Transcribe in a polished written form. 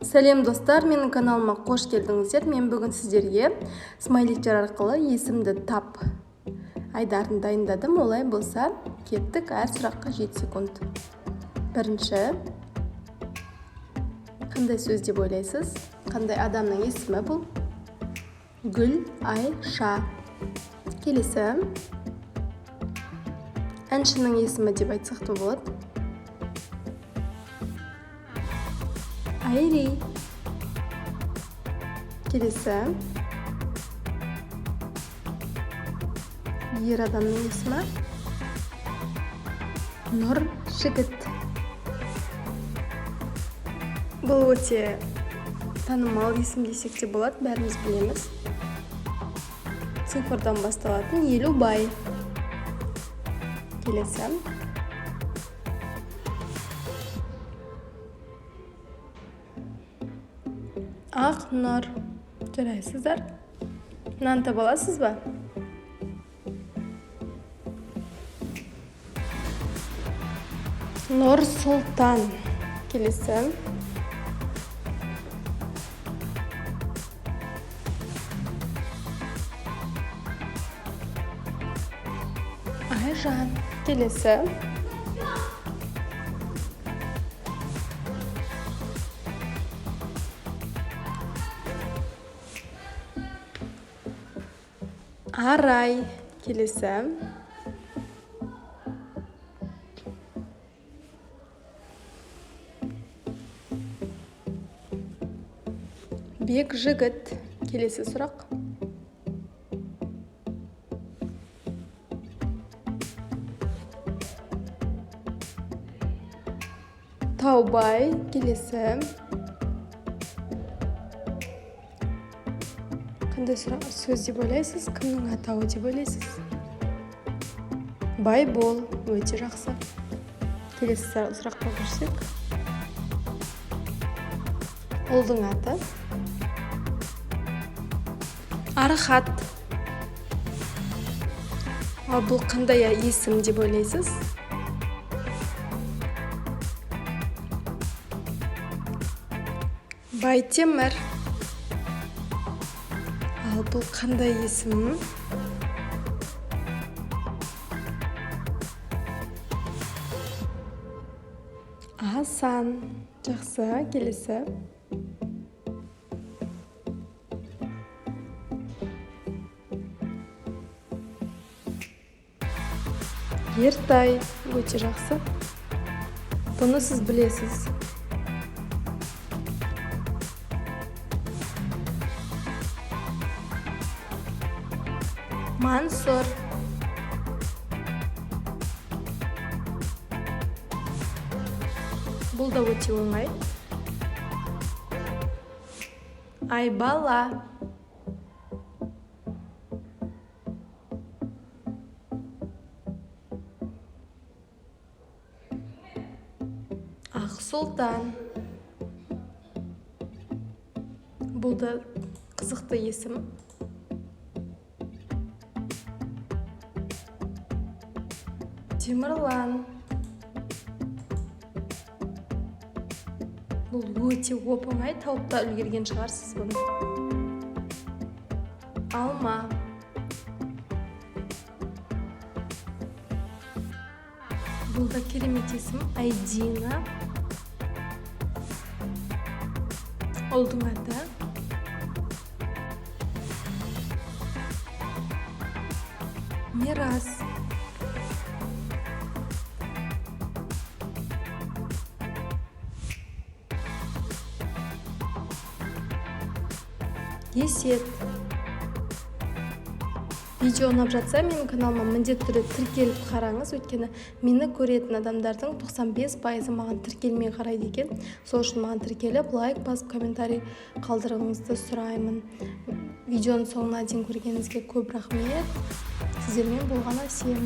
Сәлем достар, менің каналыма қош келдіңіздер. Мен бүгін сіздерге смайликтер арқылы есімді тап айдарын дайындадым. Олай болса, кеттік. Әр сұраққа 7 секунд. Бірінші, қандай сөз деп ойлайсыз? Қандай адамның есімі бұл? Гүл, Айша. Келесі, әншінің есімі деп айтсақ та болады. Айри. Келесі, ер адамның есімі Нұр жігіт. Бұл өте танымал есім десек те болады, бәріміз білеміз. Цифрдан басталатын Елубай. Келесі, Ақнұр. Жарайсыздар? Мынаны таба аласыз ба? Нұр Сұлтан. Келесі, Айжан. Келесі, Арай. Келесі, Бек жігіт. Келесі сұрақ. Таубай. Келесі, қандай сөз деп ойлайсыз? Кімнің атауы деп ойлайсыз? Байбол. Өте жақсы. Келесі сұраққа көшсек. Ұлдың аты? Архат. Ал бұл қандай есім деп ойлайсыз? Байтемір. Ал бұл қандай есім? Асан. Жақсы. Келесі, Ертай. Өте жақсы. Бұны сіз білесіз. Мансұр. Бұл да өте оңай. Айбала. Ақсұлтан. Бұл да қызықты есім. Темірлан. Бұл өте оп-оңай, тауып та үлгерген шығарсыз бұны. Алма. Бұл да керемет есім. Айдина. Ұлдың аты? Мирас. Есет. Видео ұнап жатса, менің каналыма міндетті түрде тіркеліп қараңыз, өйткені мені көретін адамдардың 95% маған тіркелмей қарайды екен. Сол үшін маған тіркеліп, лайк басып, комментарий қалдырыңызды сұраймын. Видеоның соңына дейін көргеніңізге көп рахмет. Сіздермен болған Әсем.